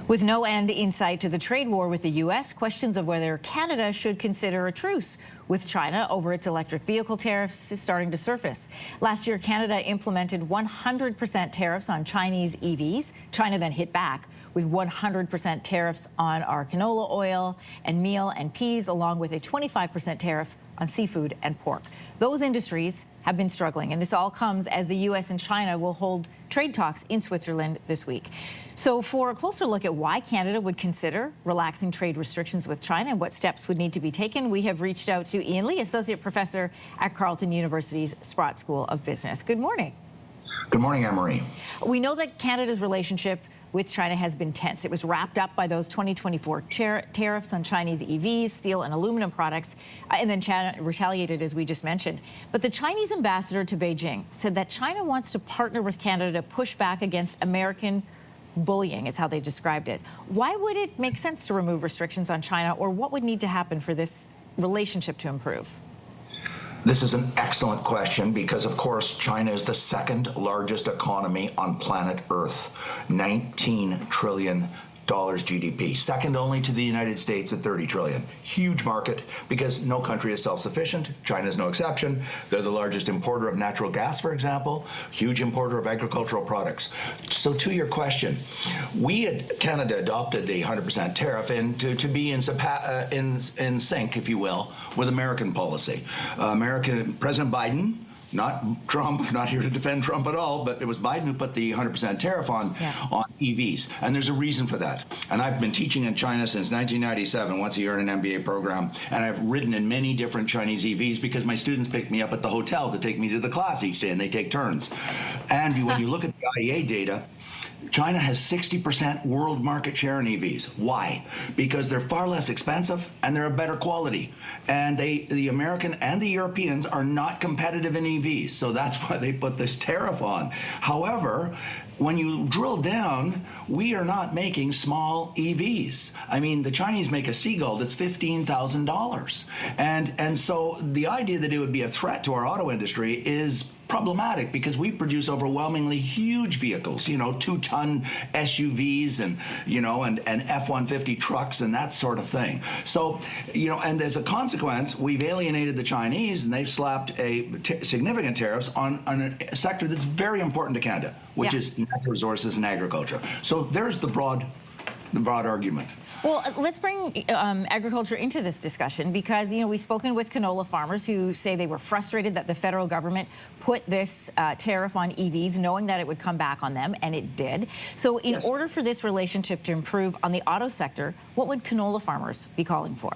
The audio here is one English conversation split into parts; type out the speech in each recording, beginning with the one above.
With no end in sight to the trade war with the U.S., questions of whether Canada should consider a truce with China over its electric vehicle tariffs is starting to surface. Last year, Canada implemented 100% tariffs on Chinese EVs. China then hit back with 100% tariffs on our canola oil and meal and peas, along with a 25% tariff on seafood and pork. Those industries have been struggling, and this all comes as the U.S. and China will hold trade talks in Switzerland this week. So for a closer look at why Canada would consider relaxing trade restrictions with China and what steps would need to be taken, we have reached out to Ian Lee, Associate Professor at Carleton University's Sprott School of Business. Good morning. Good morning, Anne-Marie. We know that Canada's relationship with China has been tense. It was wrapped up by those 2024 tariffs on Chinese EVs, steel and aluminum products, and then China retaliated, as we just mentioned. But the Chinese ambassador to Beijing said that China wants to partner with Canada to push back against American bullying, is how they described it. Why would it make sense to remove restrictions on China, or what would need to happen for this relationship to improve? This is an excellent question because, of course, China is the second largest economy on planet Earth, $19 trillion GDP, second only to the United States at 30 trillion. Huge market because no country is self-sufficient. China is no exception. They're the largest importer of natural gas, for example, huge importer of agricultural products. So to your question, we at Canada adopted the 100% tariff and to be in sync, if you will, with American policy. President Biden, not Trump, not here to defend Trump at all, but it was Biden who put the 100% tariff on EVs. And there's a reason for that. And I've been teaching in China since 1997, once a year in an MBA program. And I've ridden in many different Chinese EVs because my students pick me up at the hotel to take me to the class each day, and they take turns. And when you look at the IEA data, China has 60% world market share in EVs. Why? Because they're far less expensive and they're a better quality. And the American and the Europeans are not competitive in EVs. So that's why they put this tariff on. However, when you drill down, we are not making small EVs. I mean, the Chinese make a Seagull that's $15,000. And so the idea that it would be a threat to our auto industry is problematic because we produce overwhelmingly huge vehicles, 2-ton SUVs and, and F-150 trucks and that sort of thing. So, and as a consequence, we've alienated the Chinese and they've slapped significant tariffs on a sector that's very important to Canada, which is natural resources and agriculture. So there's the broad argument. Well, let's bring agriculture into this discussion because, we've spoken with canola farmers who say they were frustrated that the federal government put this tariff on EVs, knowing that it would come back on them, and it did. So in order for this relationship to improve on the auto sector, what would canola farmers be calling for?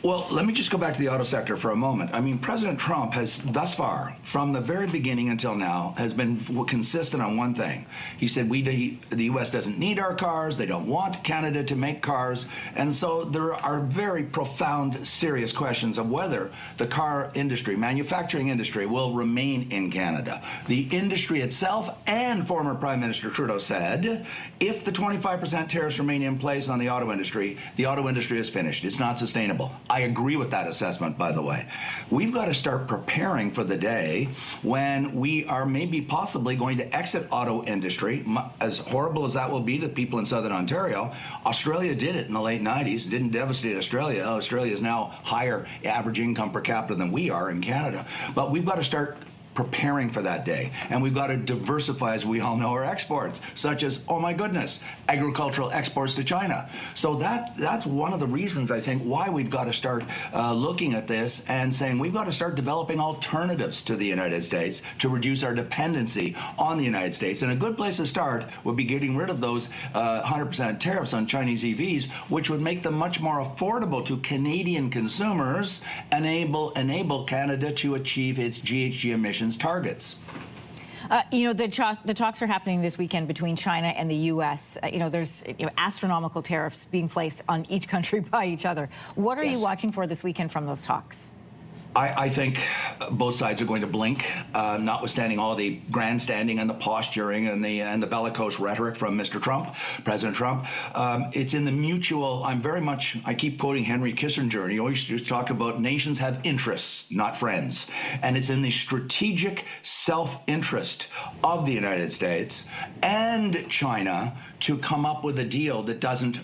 Well, let me just go back to the auto sector for a moment. I mean, President Trump has thus far, from the very beginning until now, has been consistent on one thing. He said the U.S. doesn't need our cars. They don't want Canada to make cars. And so there are very profound, serious questions of whether the car industry, manufacturing industry, will remain in Canada. The industry itself and former Prime Minister Trudeau said, if the 25% tariffs remain in place on the auto industry is finished. It's not sustainable. I agree with that assessment, by the way. We've got to start preparing for the day when we are maybe possibly going to exit auto industry. As horrible as that will be to people in Southern Ontario, Australia did it in the late 90s. Didn't devastate Australia. Australia is now higher average income per capita than we are in Canada. But we've got to start preparing for that day. And we've got to diversify, as we all know, our exports, such as, oh my goodness, agricultural exports to China. So that's one of the reasons, I think, why we've got to start looking at this and saying we've got to start developing alternatives to the United States to reduce our dependency on the United States. And a good place to start would be getting rid of those 100% tariffs on Chinese EVs, which would make them much more affordable to Canadian consumers and enable Canada to achieve its GHG emissions targets. The talks are happening this weekend between China and the U.S. There's astronomical tariffs being placed on each country by each other. What are you watching for this weekend from those talks? I think both sides are going to blink, notwithstanding all the grandstanding and the posturing and the bellicose rhetoric from Mr. Trump, President Trump. It's in the mutual. I keep quoting Henry Kissinger, and he always used to talk about nations have interests, not friends. And it's in the strategic self-interest of the United States and China to come up with a deal that doesn't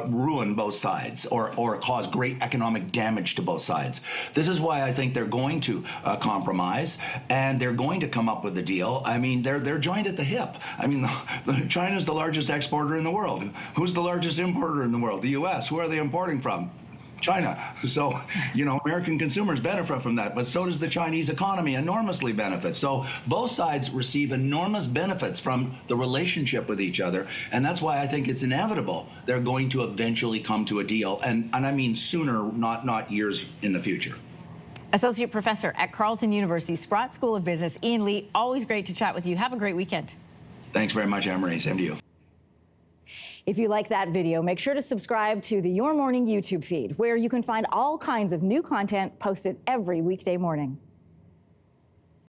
ruin both sides or cause great economic damage to both sides. This is why I think they're going to compromise, and they're going to come up with a deal. I mean, they're joined at the hip. I mean, China's the largest exporter in the world. Who's the largest importer in the world? The U.S. Who are they importing from? China. So, American consumers benefit from that, but so does the Chinese economy enormously benefit. So both sides receive enormous benefits from the relationship with each other, and that's why I think it's inevitable they're going to eventually come to a deal, and I mean sooner, not years in the future. Associate Professor at Carleton University Sprott School of Business, Ian Lee, always great to chat with you. Have a great weekend. Thanks very much, Anne-Marie. Same to you. If you like that video, make sure to subscribe to the Your Morning YouTube feed, where you can find all kinds of new content posted every weekday morning.